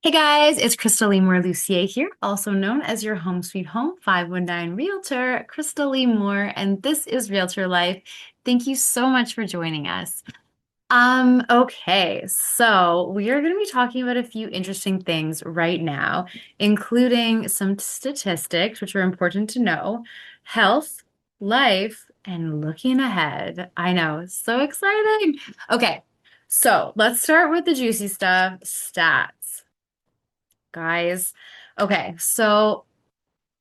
Hey guys, it's Crystal Lee Moore Lucier here, also known as your Home Sweet Home 519 Realtor, Crystal Lee Moore, and this is Realtor Life. Thank you so much for joining us. Okay, so we are going to be talking about a few interesting things right now, including some statistics, which are important to know, health, life, and looking ahead. I know, so exciting. Okay, so let's start with the juicy stuff, stats guys. Okay, so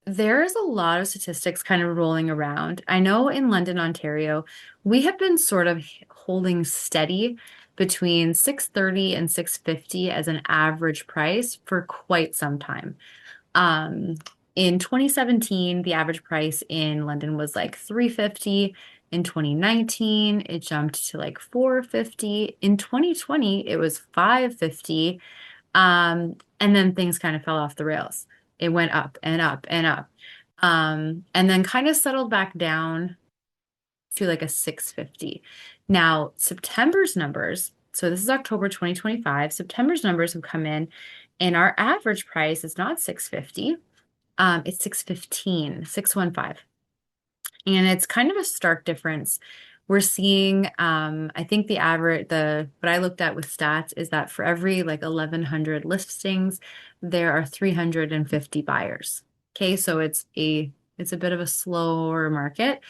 there's a lot of statistics kind of rolling around. I know in London, Ontario, we have been sort of holding steady between 630 and 650 as an average price for quite some time. Um, in 2017, the average price in London was like 350. In 2019, it jumped to like 450. In 2020, it was 550. And then things kind of fell off the rails. It went up and up and up. And then kind of settled back down to like a 650. Now, September's numbers, so this is October 2025, September's numbers have come in, and our average price is not 650. It's 615, 615. And it's kind of a stark difference. We're seeing, I think the average, what I looked at with stats is that for every like 1,100 listings, there are 350 buyers. Okay, so it's a bit of a slower market.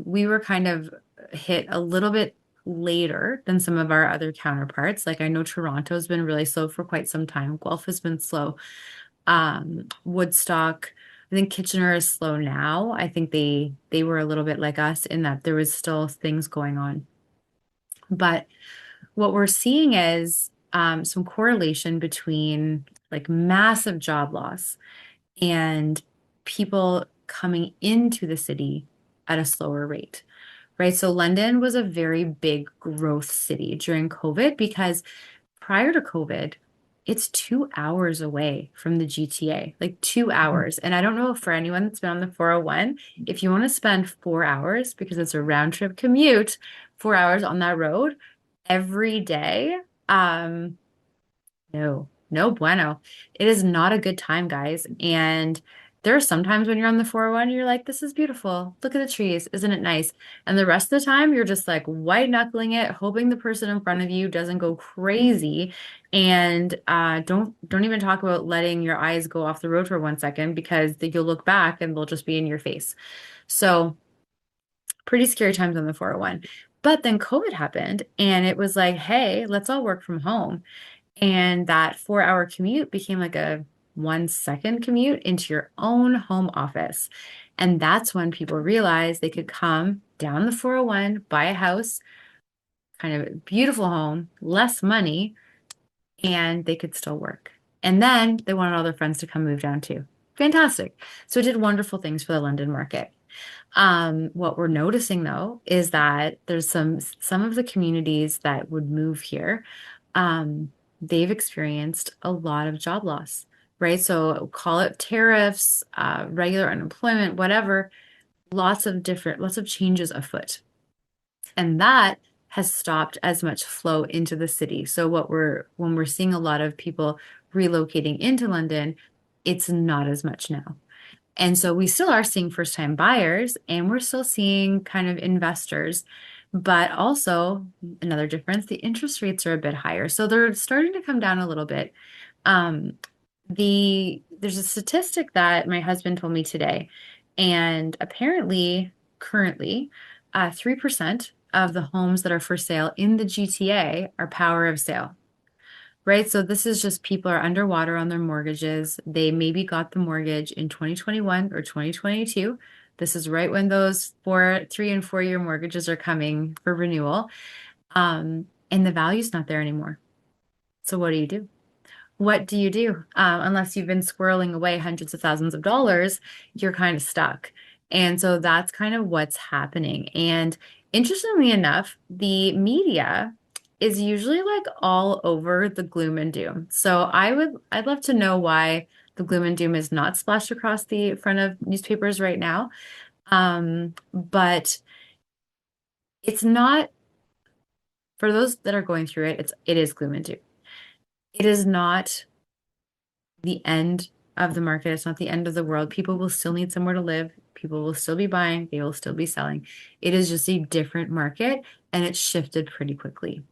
We were kind of hit a little bit later than some of our other counterparts. Like I know Toronto's been really slow for quite some time. Guelph has been slow. Woodstock. I think Kitchener is slow now. I think they were a little bit like us in that there was still things going on. But what we're seeing is some correlation between like massive job loss and people coming into the city at a slower rate, right? So London was a very big growth city during COVID because prior to COVID, it's 2 hours away from the GTA, like 2 hours. And I don't know if for anyone that's been on the 401, if you want to spend 4 hours because it's a round trip commute, 4 hours on that road every day, um, no, no bueno. It is not a good time, guys. And there are some times when you're on the 401, you're like, this is beautiful. Look at the trees. Isn't it nice? And the rest of the time, you're just like white knuckling it, hoping the person in front of you doesn't go crazy. And don't even talk about letting your eyes go off the road for 1 second because you'll look back and they'll just be in your face. So pretty scary times on the 401. But then COVID happened and it was like, hey, let's all work from home. And that 4 hour commute became like a 1 second commute into your own home office. And that's when people realized they could come down the 401, buy a house, kind of a beautiful home, less money, and they could still work. And then they wanted all their friends to come move down too. Fantastic. So it did wonderful things for the London market. What we're noticing though is that there's some of the communities that would move here, they've experienced a lot of job loss, right? So call it tariffs, regular unemployment, whatever, lots of changes afoot. And that has stopped as much flow into the city. So when we're seeing a lot of people relocating into London, it's not as much now. And so we still are seeing first time buyers and we're still seeing kind of investors, but also another difference, the interest rates are a bit higher. So they're starting to come down a little bit. Um, there's a statistic that my husband told me today, and apparently currently 3% of the homes that are for sale in the GTA are power of sale. Right. So this is just people are underwater on their mortgages. They maybe got the mortgage in 2021 or 2022. This is right when those 3 and 4 year mortgages are coming for renewal. And the value's not there anymore. So what do you do? What do you do? Unless you've been squirreling away hundreds of thousands of dollars, you're kind of stuck. And so that's kind of what's happening. And interestingly enough, the media is usually like all over the gloom and doom. So I'd love to know why the gloom and doom is not splashed across the front of newspapers right now. But it's not for those that are going through it, it is gloom and doom. It is not the end of the market. It's not the end of the world. People will still need somewhere to live. People will still be buying. They will still be selling. It is just a different market and it's shifted pretty quickly.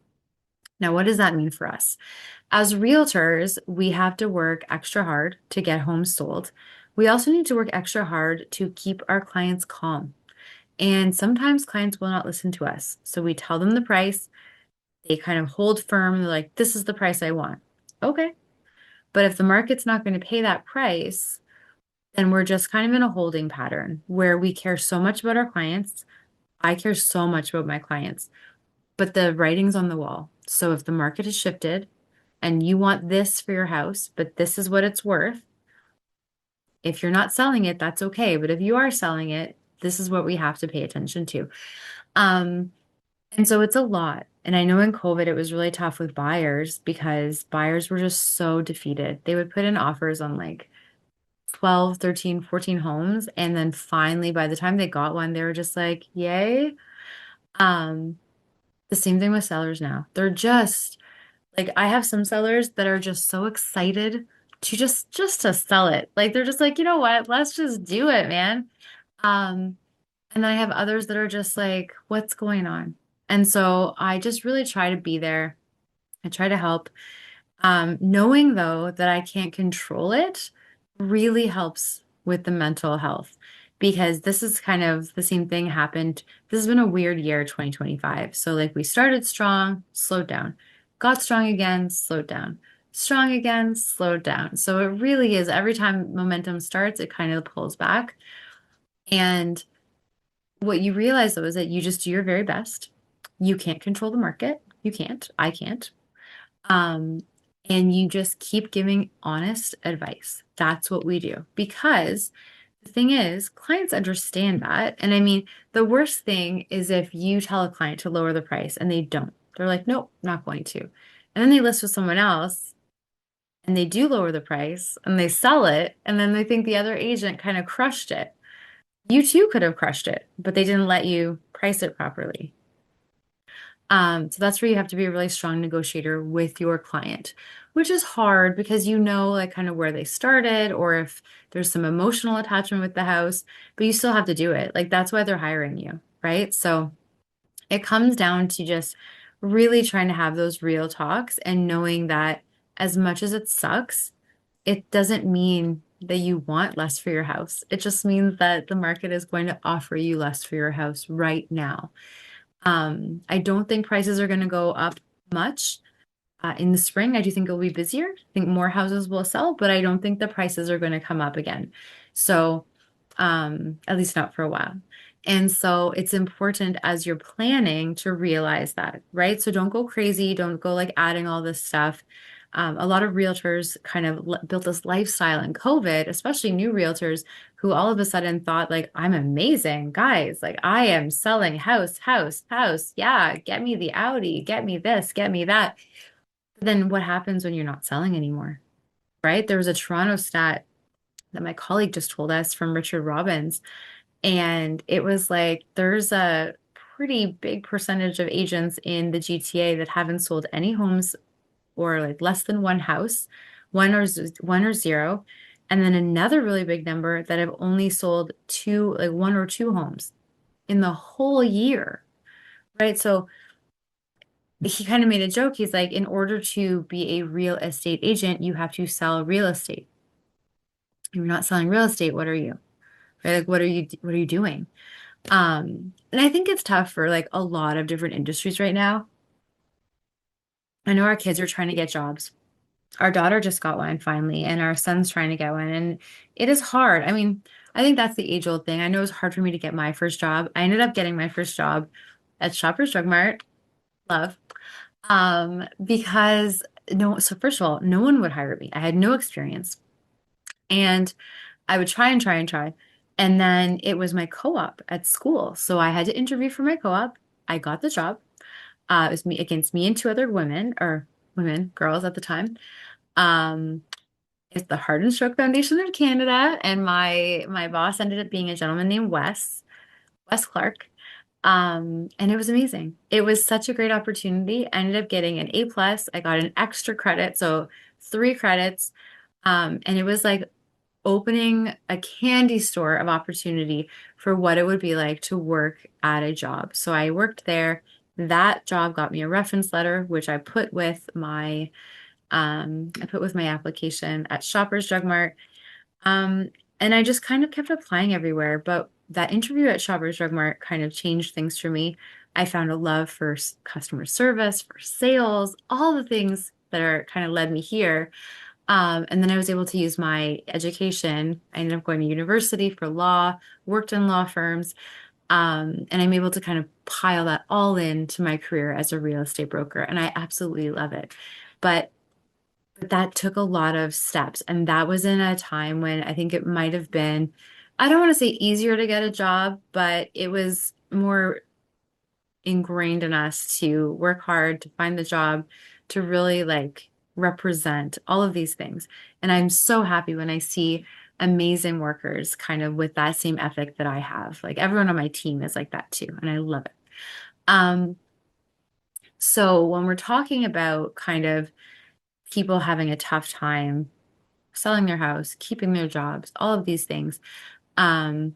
Now, what does that mean for us? As realtors, we have to work extra hard to get homes sold. We also need to work extra hard to keep our clients calm. And sometimes clients will not listen to us. So we tell them the price, they kind of hold firm. They're like, this is the price I want. Okay. But if the market's not going to pay that price, then we're just kind of in a holding pattern where we care so much about our clients. I care so much about my clients, but the writing's on the wall. So if the market has shifted and you want this for your house, but this is what it's worth, if you're not selling it, that's okay. But if you are selling it, this is what we have to pay attention to. Um, and so it's a lot. And I know in COVID, it was really tough with buyers because buyers were just so defeated. They would put in offers on like 12, 13, 14 homes. And then finally, by the time they got one, they were just like, yay. Um, the same thing with sellers now. They're just like, I have some sellers that are just so excited to just to sell it. Like they're just like, you know what? Let's just do it, man. Um, and then I have others that are just like, what's going on? And so I just really try to be there. I try to help. Knowing though that I can't control it really helps with the mental health because this is kind of the same thing happened. This has been a weird year, 2025. So like we started strong, slowed down, got strong again, slowed down, strong again, slowed down. So it really is every time momentum starts, it kind of pulls back. And what you realize though is that you just do your very best. You can't control the market. You can't. I can't. Um, and you just keep giving honest advice. That's what we do. Because the thing is, clients understand that. And I mean, the worst thing is if you tell a client to lower the price and they don't. They're like, nope, not going to. And then they list with someone else and they do lower the price and they sell it. And then they think the other agent kind of crushed it. You too could have crushed it, but they didn't let you price it properly. So that's where you have to be a really strong negotiator with your client, which is hard because you know like kind of where they started or if there's some emotional attachment with the house, but you still have to do it. Like that's why they're hiring you, right? So it comes down to just really trying to have those real talks and knowing that as much as it sucks, it doesn't mean that you want less for your house. It just means that the market is going to offer you less for your house right now. I don't think prices are going to go up much in the spring. I do think it'll be busier. I think more houses will sell, but I don't think the prices are going to come up again. So, at least not for a while. And so it's important as you're planning to realize that, right? So don't go crazy. Don't go like adding all this stuff. A lot of realtors kind of built this lifestyle in COVID, especially new realtors who all of a sudden thought like, I'm amazing, guys. Like I am selling house, house, house. Yeah, get me the Audi, get me this, get me that. Then what happens when you're not selling anymore, right? There was a Toronto stat that my colleague just told us from Richard Robbins, and it was like there's a pretty big percentage of agents in the GTA that haven't sold any homes or like less than one house, one or zero, and then another really big number that have only sold two, like one or two homes in the whole year, right? So he kind of made a joke. He's like, in order to be a real estate agent, you have to sell real estate. If you're not selling real estate, what are you? Right? Like, what are you doing? And I think it's tough for like a lot of different industries right now. I know our kids are trying to get jobs. Our daughter just got one finally, and our son's trying to get one. And it is hard. I mean, I think that's the age-old thing. I know it's hard for me to get my first job. I ended up getting my first job at Shoppers Drug Mart. Love. Because no, so first of all, no one would hire me. I had no experience. And I would try and try and try. And then it was my co-op at school. So I had to interview for my co-op. I got the job. It was me against me and two other girls at the time. Um, it's the Heart and Stroke Foundation of Canada, and my boss ended up being a gentleman named Wes Clark. And it was amazing. It was such a great opportunity. I ended up getting an A plus. I got an extra credit, so 3 credits. And it was like opening a candy store of opportunity for what it would be like to work at a job. So I worked there. That job got me a reference letter, which I put with my application at Shoppers Drug Mart. Um, and I just kind of kept applying everywhere. But that interview at Shoppers Drug Mart kind of changed things for me. I found a love for customer service, for sales, all the things that are kind of led me here. And then I was able to use my education. I ended up going to university for law, worked in law firms, and I'm able to kind of pile that all into my career as a real estate broker. And I absolutely love it. But that took a lot of steps. And that was in a time when I think it might have been, I don't want to say easier to get a job, but it was more ingrained in us to work hard, to find the job, to really like represent all of these things. And I'm so happy when I see amazing workers kind of with that same ethic that I have. Like everyone on my team is like that too, and I love it. Um, so when we're talking about kind of people having a tough time selling their house, keeping their jobs, all of these things, um,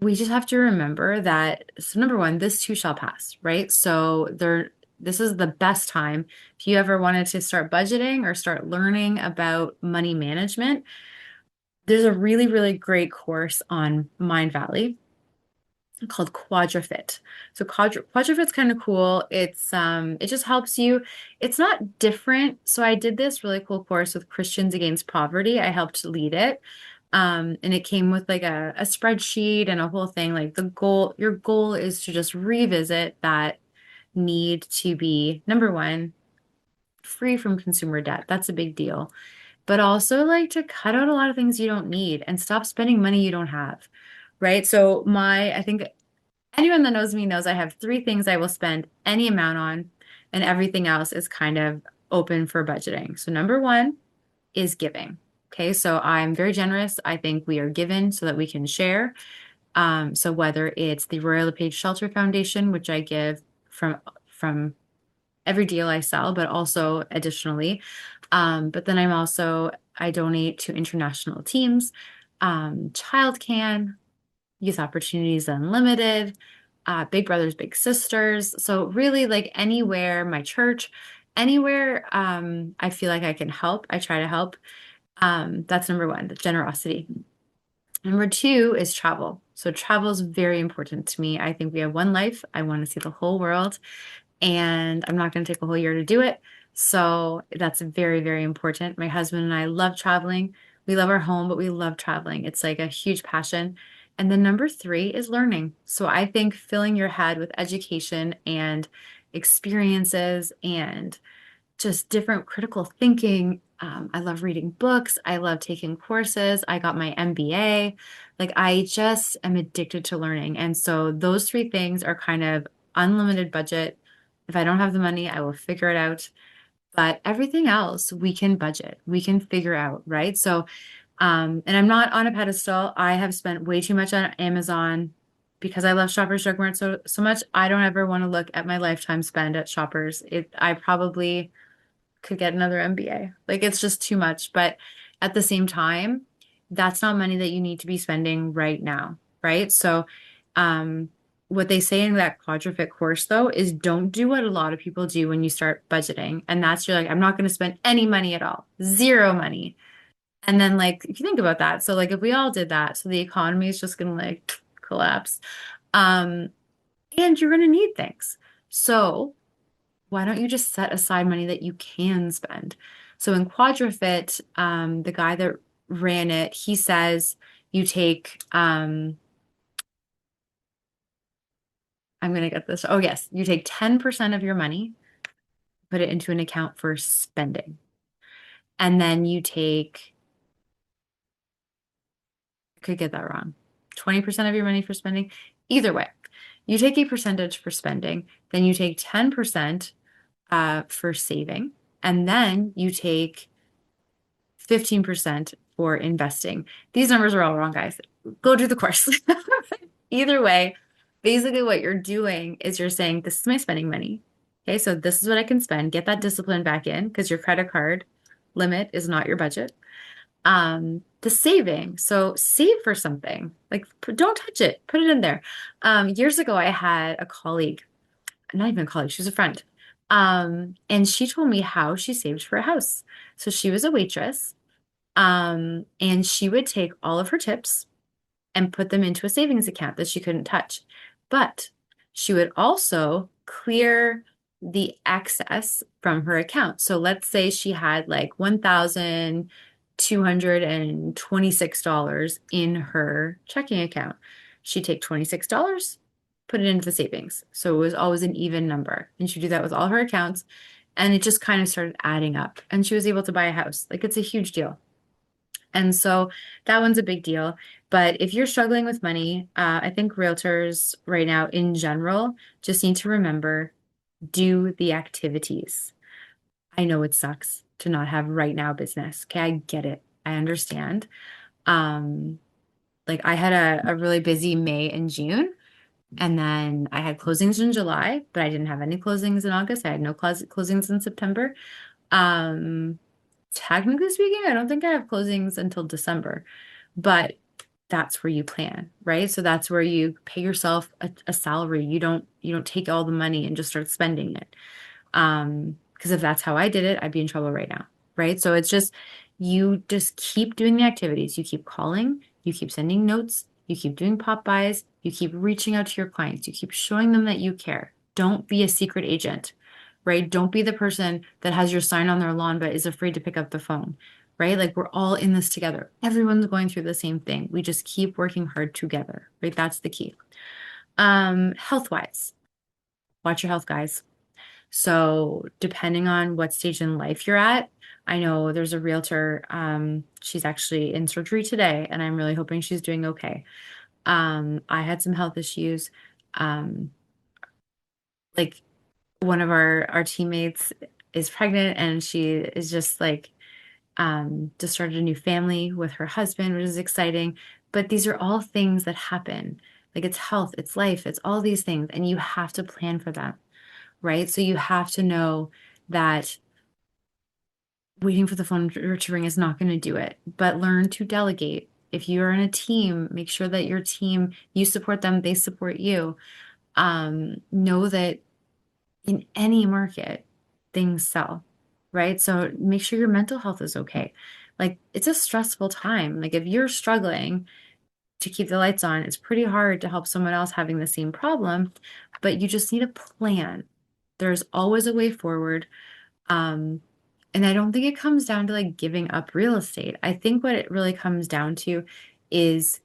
we just have to remember that, so number one, this too shall pass, right? This is the best time. If you ever wanted to start budgeting or start learning about money management, there's a really, really great course on MindValley called Quadrafit. So Quadrafit's kind of cool. It just helps you. It's not different. So I did this really cool course with Christians Against Poverty. I helped lead it. And it came with like a spreadsheet and a whole thing. Like your goal is to just revisit that need to be number one, free from consumer debt. That's a big deal. But also like to cut out a lot of things you don't need and stop spending money you don't have. Right. I think anyone that knows me knows I have three things I will spend any amount on, and everything else is kind of open for budgeting. So, number one is giving. Okay, so I'm very generous. I think we are given so that we can share. So whether it's the Royal LePage Shelter Foundation, which I give from every deal I sell, but also additionally. But then I donate to international teams, Child Can, Youth Opportunities Unlimited, Big Brothers Big Sisters. So really like anywhere, my church, anywhere I feel like I can help, I try to help. That's number one, the generosity. Number two is travel. So travel is very important to me. I think we have one life. I want to see the whole world, and I'm not going to take a whole year to do it. So that's very, very important. My husband and I love traveling. We love our home, but we love traveling. It's like a huge passion. And then number three is learning. So I think filling your head with education and experiences and just different critical thinking. I love reading books. I love taking courses. I got my MBA. Like I just am addicted to learning. And so those three things are kind of unlimited budget. If I don't have the money, I will figure it out. But everything else we can budget, we can figure out, right? And I'm not on a pedestal. I have spent way too much on Amazon because I love Shoppers Drug Mart so much. I don't ever want to look at my lifetime spend at Shoppers. I probably could get another MBA. Like it's just too much. But at the same time, that's not money that you need to be spending right now, right? Um, what they say in that Quadrafit course though is don't do what a lot of people do when you start budgeting. And that's you're like, I'm not going to spend any money at all, zero money. And then like if you think about that, so like if we all did that, so the economy is just going to like collapse. Um, and you're going to need things. So why don't you just set aside money that you can spend? So in Quadrafit, the guy that ran it, he says you take, I'm going to get this. Oh, yes, you take 10% of your money, put it into an account for spending. And then you take, I could get that wrong, 20% of your money for spending. Either way, you take a percentage for spending, then you take 10% for saving, and then you take 15% for investing. These numbers are all wrong, guys. Go do the course. Either way, basically what you're doing is you're saying, this is my spending money. Okay, so this is what I can spend. Get that discipline back in because your credit card limit is not your budget. The saving. So save for something. Like don't touch it. Put it in there. Years ago, I had a colleague, not even a colleague, she was a friend. And she told me how she saved for a house. So she was a waitress. And she would take all of her tips and put them into a savings account that she couldn't touch. But she would also clear the excess from her account. So let's say she had like $1,226 in her checking account. She'd take $26, put it into the savings. So it was always an even number. And she'd do that with all her accounts. And it just kind of started adding up. And she was able to buy a house. Like it's a huge deal. And so that one's a big deal. But if you're struggling with money, I think realtors right now in general just need to remember do the activities. I know it sucks to not have right now business. Okay, I get it. I understand. Um, like I had a really busy May and June, and then I had closings in July, but I didn't have any closings in August. I had no closings in September. Um, Technically speaking, I don't think I have closings until December, but that's where you plan, right? So that's where you pay yourself a salary. You don't take all the money and just start spending it. Because if that's how I did it, I'd be in trouble right now, right? So it's just you just keep doing the activities. You keep calling, you keep sending notes, you keep doing pop buys, you keep reaching out to your clients, you keep showing them that you care. Don't be a secret agent, right? Don't be the person that has your sign on their lawn but is afraid to pick up the phone, right? Like we're all in this together. Everyone's going through the same thing. We just keep working hard together, right? That's the key. Health wise, watch your health, guys. So, depending on what stage in life you're at, I know there's a realtor, she's actually in surgery today, and I'm really hoping she's doing okay. I had some health issues. Um, like one of our teammates is pregnant, and she is just like just started a new family with her husband, which is exciting. But these are all things that happen. Like it's health, it's life, it's all these things, and you have to plan for them, right? So you have to know that waiting for the phone to ring is not going to do it, but learn to delegate. If you're in a team, make sure that your team, you support them, they support you. Know that in any market, things sell, right? So make sure your mental health is okay. Like it's a stressful time. Like if you're struggling to keep the lights on, it's pretty hard to help someone else having the same problem, but you just need a plan. There's always a way forward. Um, and I don't think it comes down to like giving up real estate. I think what it really comes down to is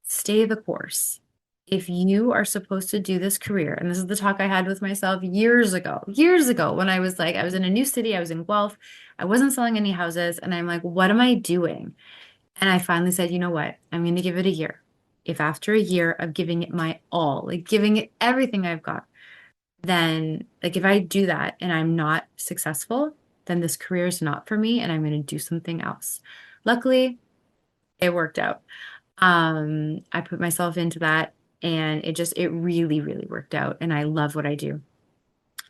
stay the course. If you are supposed to do this career, and this is the talk I had with myself years ago, when I was like, I was in a new city, I was in Guelph, I wasn't selling any houses, and I'm like, what am I doing? And I finally said, you know what? I'm going to give it a year. If after a year of giving it my all, like giving it everything I've got, then like if I do that and I'm not successful, then this career is not for me and I'm going to do something else. Luckily, it worked out. I put myself into that and it really, really worked out. And I love what I do.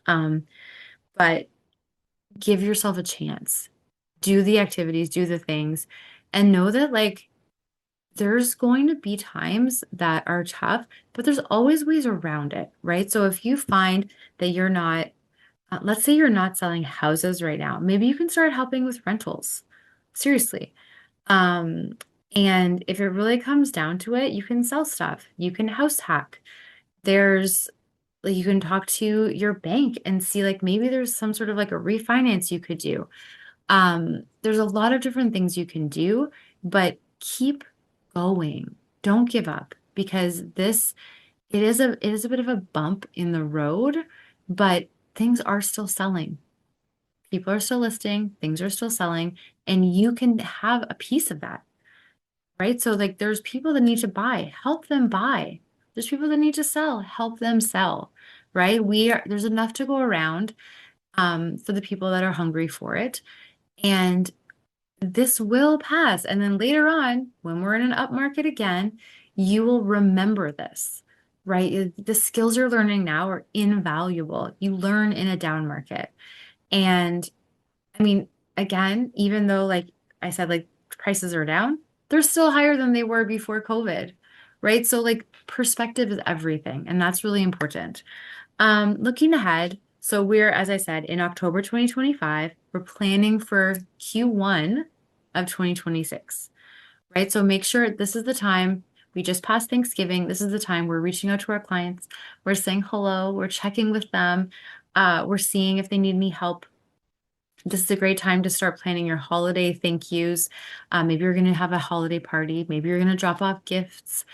Um, but give yourself a chance. Do the activities, do the things, and know that like there's going to be times that are tough, but there's always ways around it, right? So if you find that you're not, let's say you're not selling houses right now, maybe you can start helping with rentals. Seriously. Um, and if it really comes down to it, you can sell stuff. You can house hack. There's like you can talk to your bank and see like maybe there's some sort of like a refinance you could do. There's a lot of different things you can do, but keep going. Don't give up because this it is a bit of a bump in the road, but things are still selling. People are still listing, things are still selling, and you can have a piece of that, right? So like there's people that need to buy, help them buy. There's people that need to sell, help them sell, right? There's enough to go around for the people that are hungry for it. And this will pass. And then later on, when we're in an up market again, you will remember this, right? The skills you're learning now are invaluable. You learn in a down market. And I mean, again, even though like I said, like prices are down, they're still higher than they were before COVID, right? So like perspective is everything, and that's really important. Looking ahead, so we're, as I said, in October 2025, we're planning for Q1 of 2026, right? So make sure this is the time. We just passed Thanksgiving. This is the time we're reaching out to our clients. We're saying hello. We're checking with them. We're seeing if they need any help. This is a great time to start planning your holiday thank yous. Maybe you're going to have a holiday party. Maybe you're going to drop off gifts.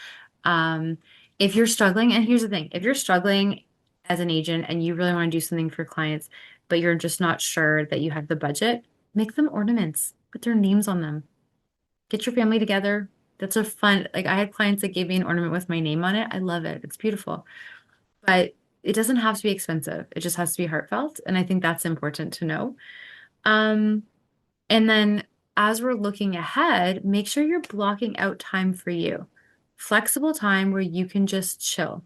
Um, if you're struggling, and here's the thing, if you're struggling as an agent and you really want to do something for clients, but you're just not sure that you have the budget, make them ornaments, put their names on them. Get your family together. That's a fun, like I had clients that gave me an ornament with my name on it. I love it. It's beautiful. But it doesn't have to be expensive. It just has to be heartfelt. And I think that's important to know. Um, and then as we're looking ahead, make sure you're blocking out time for you. Flexible time where you can just chill.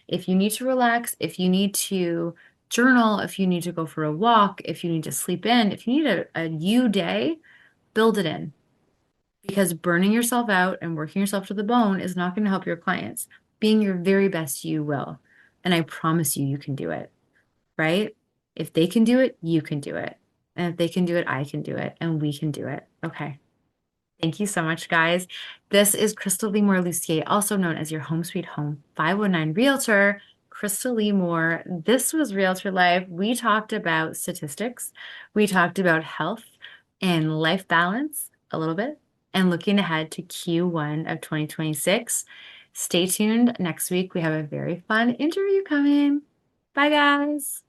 If you need to relax, if you need to journal, if you need to go for a walk, if you need to sleep in, if you need a you day, build it in. Because burning yourself out and working yourself to the bone is not going to help your clients. Being your very best, you will. And I promise you, you can do it, right? If they can do it, you can do it. And if they can do it, I can do it. And we can do it. Okay. Thank you so much, guys. This is Crystal Lee Moore Lucier, also known as your Home Sweet Home 519 Realtor, Crystal Lee Moore. This was Realtor Life. We talked about statistics, we talked about health and life balance a little bit, and looking ahead to Q1 of 2026. Stay tuned. Next week, we have a very fun interview coming. Bye, guys.